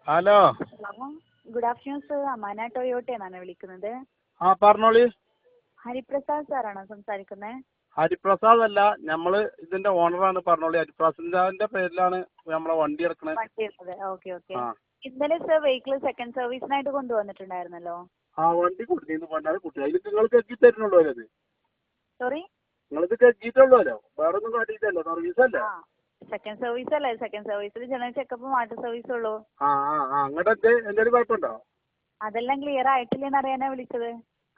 Hello. Good afternoon sir. Amana Toyota എന്നാണ് വിളിക്കുന്നത്. പറഞ്ഞോളി. ഹരിപ്രസാദ് സാറാണോ സംസാരിക്കുന്നത്? ഹരിപ്രസാദ് അല്ല, നമ്മള് ഇതിന്റെ ഓണറാണ്. പറഞ്ഞോളി. ഹരിപ്രസാദിന്റെ പേരിലാണ് നമ്മളെ വണ്ടി എടുക്കണത്. Okay okay. ഇന്നലെ സർ വെഹിക്കിൾ സെക്കൻഡ് സർവീസിനായിട്ട് കൊണ്ടുവന്നിട്ടുണ്ടായിരുന്നല്ലോ. വണ്ടി കൊടുത്തിരുന്നു. പണ്ടാറ് കുട്ടി അതിൽ നിങ്ങൾ കെക്കി തരുന്നുള്ളൂ. അത് സോറി, നിങ്ങളിത് കെക്കിയിട്ടുള്ളല്ലോ, വേറെ ഒന്നും കാട്ടിയിട്ടല്ലോ. സർവീസ് അല്ലേ? സെക്കൻഡ് സർവീസ് അല്ലേ? സെക്കൻഡ് സർവീസിൽ ജനറൽ ചെക്കപ്പും വാട്ടർ സർവീസ് ഉള്ളൂ. അങ്ങോട്ട് എന്തെങ്കിലും കുഴപ്പമുണ്ടോ? അതെല്ലാം ക്ലിയർ ആയിട്ടില്ലെന്ന് അറിയാനാ വിളിച്ചത്.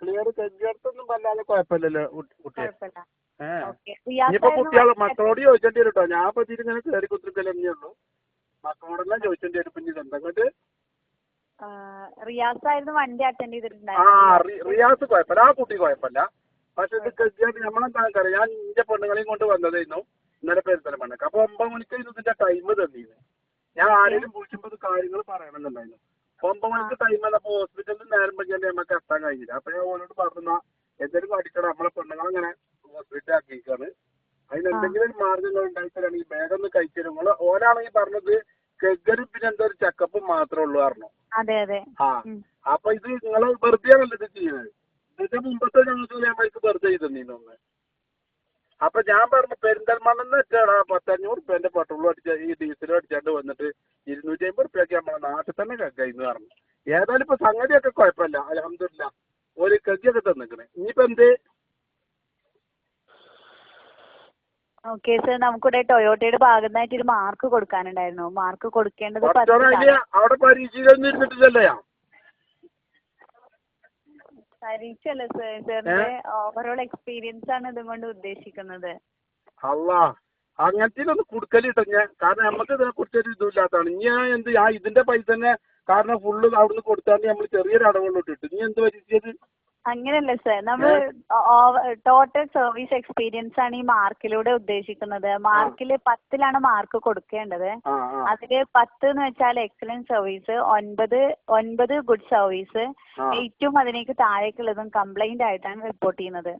ക്ലിയർ കെക്കിയിടത്തൊന്നും വല്ലാതെ കുഴപ്പമില്ലല്ലോ കുട്ടിയെ. ഇനിയിപ്പോ കുട്ടികളെ മക്കളോട് ചോദിച്ചേണ്ടി വരും കേട്ടോ. ഞാൻ ഇപ്പൊ ഇങ്ങനെ കയറി കുത്തിരിക്കലേ ഉള്ളൂ. മക്കളോടെല്ലാം ചോദിച്ചേണ്ടി വരും. പിന്നെ ഇതെന്തങ്ങോട്ട് റിയാസ് ആയിരുന്നു വണ്ടി അറ്റൻഡ് ചെയ്തിട്ടുണ്ടായിരുന്നു. റിയാസ് കുഴപ്പമില്ല, ആ കുട്ടി കുഴപ്പമില്ല. പക്ഷെ ഇത് കെട്ടിയായിട്ട് നമ്മളെന്താ അറിയാം, ഞാൻ ഇന്റെ പെണ്ണുങ്ങളെയും കൊണ്ട് വന്നതായിരുന്നു ഇന്നലെ പെരുന്തൽമണ്ണക്ക്. അപ്പൊ 9 മണിക്ക് ഇതിന്റെ ടൈം തന്നിരുന്നു. ഞാൻ ആരെങ്കിലും വിളിക്കുമ്പോൾ കാര്യങ്ങൾ പറയണമെന്നുണ്ടായിരുന്നു. 9 മണിക്ക് ടൈം വന്നപ്പോൾ ഹോസ്പിറ്റലിൽ നേരം പറ്റിയാൽ നമുക്ക് എത്താൻ കഴിഞ്ഞില്ല. അപ്പൊ ഞാൻ ഓനോട് പറഞ്ഞ എന്തെങ്കിലും കാട്ടിക്കണം, നമ്മളെ പെണ്ണുങ്ങളങ്ങനെ ഹോസ്പിറ്റലിൽ ആക്കിയിരിക്കാണ്, അതിനെന്തെങ്കിലും ഒരു മാർഗ്ഗങ്ങൾ ഉണ്ടായിത്തരാണെങ്കിൽ വേഗം ഒന്ന് കഴിച്ചു തരും. ഓനാണെങ്കിൽ പറഞ്ഞത് കെഗരും പിന്നെ എന്തോ ഒരു ചെക്കപ്പും മാത്രമേ ഉള്ളൂ പറഞ്ഞു. അപ്പൊ ഇത് നിങ്ങൾ വെറുതെ നല്ലത് ചെയ്യുന്നത്. ഇതിന്റെ മുമ്പത്തെ ഞങ്ങൾക്ക് ഞങ്ങൾക്ക് വെറുതെ ചെയ്തിരുന്നു ഒന്ന്. അപ്പൊ ഞാൻ പറഞ്ഞു പെരിന്തൽമണ്ണെന്ന് വെച്ചാടാ 1,500 റുപ്യന്റെ പെട്രോളും അടിച്ച ഈ ഡീസലും അടിച്ചാണ്ട് വന്നിട്ട് 250 റുപ്യക്ക് നമ്മളെ നാട്ടിൽ തന്നെ കെക്കായിന്ന് പറഞ്ഞു. ഏതായാലും ഇപ്പൊ സംഗതിയൊക്കെ കുഴപ്പമില്ല, അൽഹംദുലില്ലാ. ഒരു കെക്കിയൊക്കെ തന്നിക്കണേ. ഇനിയിപ്പോ എന്ത്? ഓക്കെ സർ, നമുക്കിവിടെ ടൊയോട്ടയുടെ ഭാഗത്തായിട്ട് ഒരു മാർക്ക് കൊടുക്കാനുണ്ടായിരുന്നു. മാർക്ക് കൊടുക്കേണ്ടത് അവിടെ പരീക്ഷയിലൊന്നും ഇരുന്നിട്ടില്ലല്ലേ? പരീക്ഷയല്ല സർ, സാറിന്റെ ഓവറോൾ എക്സ്പീരിയൻസ് ആണ് ഇതുകൊണ്ട് ഉദ്ദേശിക്കുന്നത്. അല്ലാ, അങ്ങനത്തെ കൊടുക്കലിട്ടോ ഞാൻ. കാരണം നമുക്ക് ഇതിനെ കുറിച്ചൊരു ഇതുമില്ലാത്തതാണ്. ഞാൻ എന്ത് ഇതിന്റെ പൈസ തന്നെ കാരണം ഫുള്ള് അവിടുന്ന് കൊടുത്താണ്ട് നമ്മൾ ചെറിയൊരു അടവുകൾ ഇട്ടിട്ട് ഇനി എന്ത് പരീക്ഷത്? അങ്ങനെയല്ല സർ, നമ്മൾ ടോട്ടൽ സർവീസ് എക്സ്പീരിയൻസ് ആണ് ഈ മാർക്കിലൂടെ ഉദ്ദേശിക്കുന്നത്. മാർക്കില് 10ലാണ് മാർക്ക് കൊടുക്കേണ്ടത്. അതില് 10 എന്ന് വെച്ചാൽ എക്സലന്റ് സർവീസ്, 9 ഗുഡ് സർവീസ്, 8ഉം അതിനേക്ക് താഴേക്കുള്ളതും കംപ്ലൈന്റ് ആയിട്ടാണ് റിപ്പോർട്ട് ചെയ്യുന്നത്.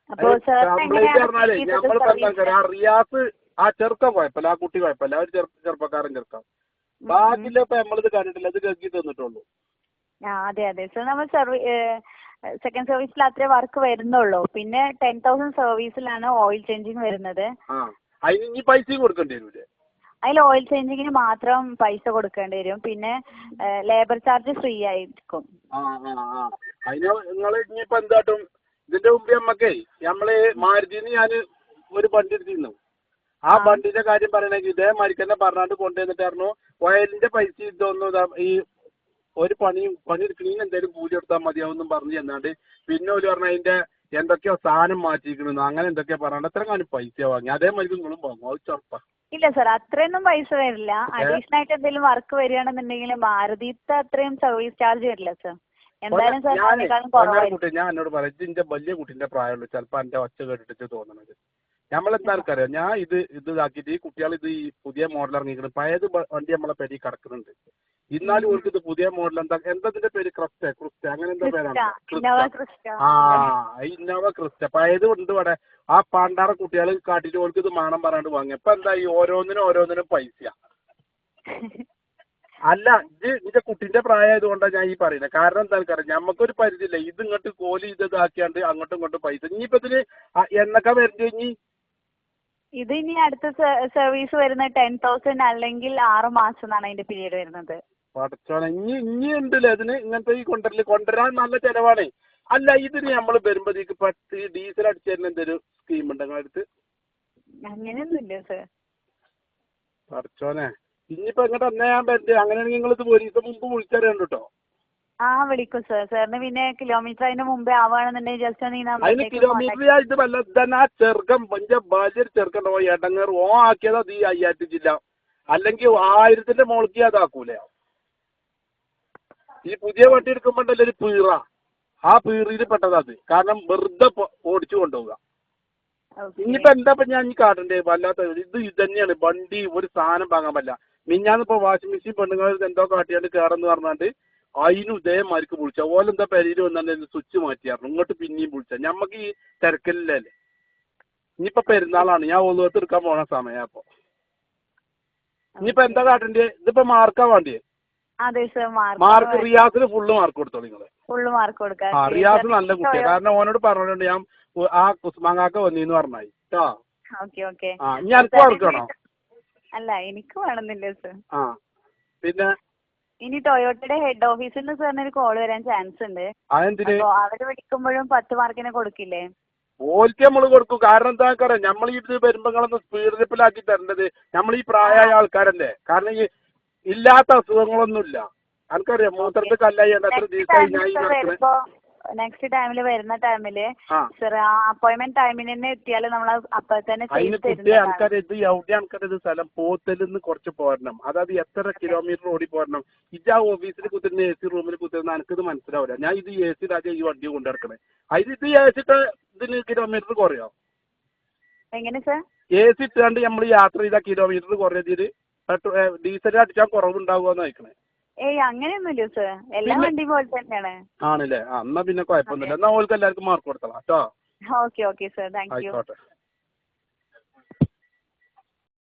അപ്പൊ റിയാസ് ആ ചെറുക്കം കുഴപ്പമില്ല, ആ കുട്ടി കുഴപ്പമില്ല, ഒരു ചെറുപ്പക്കാരൻ ചെറുക്കം. ബാക്കിയിലിപ്പോ നമ്മളിത് കണ്ടിട്ടില്ല, ഇത് കേൾക്കി തന്നിട്ടുള്ളൂ. അതെ അതെ സർ, നമ്മൾ സെക്കൻഡ് സർവീസിൽ അത്രേ വർക്ക് വരുന്നുള്ളൂ. പിന്നെ 10,000 സർവീസിലാണ് ഓയിൽ ചേഞ്ചിങ് വരുന്നത്. പൈസയും കൊടുക്കേണ്ടി വരും. അതിൽ ഓയിൽ ചേഞ്ചിങ്ങിന് മാത്രം പൈസ കൊടുക്കേണ്ടി വരും. പിന്നെ ലേബർ ചാർജ് ഫ്രീ ആയിരിക്കും. നിങ്ങൾ ഇനിയിപ്പോ എന്താട്ടും? ഇതിന്റെ മുമ്പ് നമ്മള് മാരുതിന്ന് ഞാൻ ഒരു വണ്ടി എടുത്തിരുന്നു. ആ വണ്ടിന്റെ കാര്യം പറയണെങ്കിൽ ഇതേമാതിരി തന്നെ പറഞ്ഞാണ്ട് കൊണ്ടുവന്നിട്ടായിരുന്നു. ഓയിലിന്റെ പൈസ ഇതൊന്നും ഈ ഒരു പണി എടുക്കണീന് എന്തായാലും കൂലി എടുത്താൽ മതിയാവുന്നും പറഞ്ഞു ചെന്നാണ്ട് പിന്നെ ഒരു പറഞ്ഞ അതിന്റെ എന്തൊക്കെയോ സാധനം മാറ്റിയിരിക്കണെന്ന് അങ്ങനെ എന്തൊക്കെയാ പറയാണ്ട് എത്ര കാലം പൈസ വാങ്ങി. അതേമാതിരി നിങ്ങളും വാങ്ങും, അത് ചെറുപ്പാ. ഇല്ല സർ, അത്രയൊന്നും പൈസ വരില്ല. അഡീഷണൽ ആയിട്ട് എന്തെങ്കിലും വർക്ക് വരികയാണെന്നുണ്ടെങ്കിൽ മാരുതിത്തെ അത്രയും സർവീസ് ചാർജ് വരില്ല സർ. എന്തായാലും സർ ഞാൻ എന്നോട് പറയാം, ഇതിന്റെ വലിയ കുട്ടീന്റെ പ്രായമുള്ളൂ, ചിലപ്പോ എന്റെ ഒച്ച കേട്ടിട്ട് തോന്നണത്. നമ്മളെന്താർക്കറിയാം, ഞാൻ ഇതാക്കിയിട്ട് ഈ കുട്ടികൾ ഇത് ഈ പുതിയ മോഡൽ ഇറങ്ങിയിരിക്കുന്നത്. പഴയത് വണ്ടി നമ്മളെ പെരി കിടക്കുന്നുണ്ട്. എന്നാലും അവർക്ക് ഇത് പുതിയ മോഡൽ എന്തതിന്റെ പേര് ക്രിസ്റ്റ അങ്ങനെ എന്താ പേരാണ്? ഇന്നോവ ക്രിസ്റ്റ പഴയത് ഉണ്ട് ഇവിടെ. ആ പണ്ടാറ കുട്ടികൾ കാട്ടിട്ട് ഓർക്ക് ഇത് മാണം പറയാണ്ട് വാങ്ങി. ഇപ്പൊ എന്താ ഈ ഓരോന്നിനും പൈസ. അല്ല, ഇത് ഇതിന്റെ കുട്ടിന്റെ പ്രായമായതുകൊണ്ടാണ് ഞാൻ ഈ പറയുന്നത്. കാരണം എന്താ അറിയാം, ഞമ്മക്കൊരു പരിധിയില്ല. ഇത് ഇങ്ങോട്ട് കോലി ഇതാക്കിയാണ്ട് അങ്ങോട്ടും ഇങ്ങോട്ടും പൈസ. ഇനിയിപ്പോ ഇതിന് എന്നൊക്കെ വരണ്ടു? ഇത് ഇനി അടുത്ത സർവീസ് വരുന്നത് 10,000 അല്ലെങ്കിൽ 6 മാസം എന്നാണ് അതിന്റെ പീരീഡ് വരുന്നത്. പടച്ചോനെ, ഇനി ഉണ്ടല്ലേ അതിന് ഇങ്ങനത്തെ ഈ കൊണ്ടുവരാൻ നല്ല ചെലവാണേ. അല്ല, ഇതിന് നമ്മൾ വരുമ്പോഴേക്ക് ഈ ഡീസൽ അടിച്ചു തരുന്ന എന്തൊരു സ്കീം ഉണ്ട് നിങ്ങളുടെ അടുത്ത്? അങ്ങനെയൊന്നുമില്ല സർ. പടച്ചോനെ, ഇനിയിപ്പോ എങ്ങോട്ട് എന്നാ ഞാൻ പറ്റും? അങ്ങനെയാണെങ്കിൽ നിങ്ങൾ ഇത് ഒരു ദിവസം മുമ്പ് വിളിച്ചറിയണ്ട കേട്ടോ. വിളിക്കും സർ. സാറിന് പിന്നെ കിലോമീറ്റർ അതിന് മുമ്പേ ആവുകയാണെന്നുണ്ടെങ്കിൽ ജസ്റ്റ് അതിന് കിലോമീറ്റർ ഇത് വല്ല തന്നെ ആ ചെറുക്കം വലിയ വലിയൊരു ചെറുക്കണ്ടോ എടങ്ങേർ ആക്കിയതാ ഈ 5000 ജില്ല, അല്ലെങ്കിൽ 1000ന്റെ മുകളിലേക്ക് അതാക്കൂലേ? ഈ പുതിയ വണ്ടി എടുക്കുമ്പോണ്ടല്ലോ ഒരു പീറ, ആ പീറിയിൽ പെട്ടതാ അത്. കാരണം വെറുതെ ഓടിച്ചു കൊണ്ടുപോവുക. ഇനിയിപ്പോ എന്താ ഞാൻ ഈ കാട്ടണ്ടേ? വല്ലാത്ത ഇത് തന്നെയാണ് വണ്ടി. ഒരു സാധനം വാങ്ങാൻ പറ്റില്ല. മിഞ്ഞാന്നിപ്പോ വാഷിംഗ് മെഷീൻ പെണ്ണുങ്ങൾ എന്തോ കാട്ടിയാണ്ട് കയറെന്ന് പറഞ്ഞാണ്ട് അതിനും ഇതേമാർക്ക് വിളിച്ച ഓലെന്താ പെരയിൽ വന്നാണ്ട് സ്വിച്ച് മാറ്റിയായിരുന്നു. ഇങ്ങോട്ട് പിന്നെയും വിളിച്ച. ഞമ്മക്ക് ഈ തിരക്കില്ലല്ലേ. ഇനിയിപ്പോ പെരുന്നാളാണ്, ഞാൻ ഒന്നുകൊടുത്ത് എടുക്കാൻ പോണ സമയം. അപ്പൊ ഇനിയിപ്പോ എന്താ കാട്ടണ്ടേ? ഇതിപ്പോ മാർക്കാ വേണ്ടിയേ? അതെ സർ, മാർക്ക് റിയാസിന് ഫുള്ള് മാർക്ക് കൊടുത്തോളൂ നിങ്ങള്. ഫുള്ള് മാർക്ക് കൊടുക്കാം. റിയാസ് നല്ല കുട്ടിയാണ്. കാരണം ഓനോട് പറഞ്ഞിട്ടുണ്ട് ഞാൻ ആ കുസ്മാങ്ങാക്ക വന്നീന്ന് പറഞ്ഞായി കേട്ടോ. ഓക്കെ. ഇനി എനിക്ക് മാർക്കാണോ? അല്ല, എനിക്ക് വേണമെന്നില്ല സർ. പിന്നെ ഇനി ടൊയോട്ടയുടെ ഹെഡ് ഓഫീസിൽ നിന്ന് സാറിന് ഒരു കോൾ വരാൻ ചാൻസ് ഉണ്ട്. അതെന്തിന്? അവര് വിളിക്കുമ്പോഴും 10 മാർക്കിന് കൊടുക്കില്ലേ? ഓൽക്ക് നമ്മള് കൊടുക്കും. കാരണം എന്താ പറയാ, നമ്മൾ ഇത് വരുമ്പങ്ങളൊന്ന് സ്പീഡ് ട്രിപ്പിലാക്കി തരേണ്ടത് നമ്മൾ ഈ പ്രായമായ ആൾക്കാരല്ലേ. കാരണം ഈ ഇല്ലാത്ത അസുഖങ്ങളൊന്നുമില്ല. എനിക്കറിയാം മൂത്രത്തിൽ കല്ലായി എത്ര ദിവസമായി ഞാൻ ഈ നടക്കുന്നത്. നെക്സ്റ്റ് ടൈമിൽ വരുന്ന ടൈമില് സർ ആ അപ്പോയിന്റ്മെന്റ് ടൈമിന് തന്നെ എത്തിയാൽ നമ്മൾ അപ്പൊ തന്നെ അതിന് കുട്ടിയെ ആൾക്കാർ ഇത് എവിടെ ആൾക്കാരത് സ്ഥലം പോത്തലിന്ന് കുറച്ച് പോരണം. അതായത് എത്ര കിലോമീറ്റർ ഓടി പോരണം. ഇത് ആ ഓഫീസിൽ കുത്തിരുന്ന AC റൂമിൽ കുത്തിരുന്ന എനിക്കിത് മനസ്സിലാവില്ല. ഞാൻ ഇത് AC രാജ്യം ഈ വണ്ടി കൊണ്ടിറക്കണേ. അതിന് ഇത് AC ഇതിന് കിലോമീറ്റർ കുറയോ? എങ്ങനെ സർ? AC ഇട്ടാണ്ട് നമ്മൾ യാത്ര ചെയ്ത കിലോമീറ്റർ കുറയതില് ഡീസൽ അടിച്ചാൽ കുറവുണ്ടാവുക നയിക്കണേ. ഏയ് അങ്ങനെയൊന്നുമില്ല സർ, എല്ലാ വണ്ടി പോലെ തന്നെയാണ്. ആണല്ലേ? എന്നാ പിന്നെ കുഴപ്പമൊന്നുമില്ല. എന്നാ ഓൾക്ക് എല്ലാവർക്കും മാർക്ക് കൊടുത്തണം കേട്ടോ. Okay sir, thank you. ആയിക്കോട്ടെ.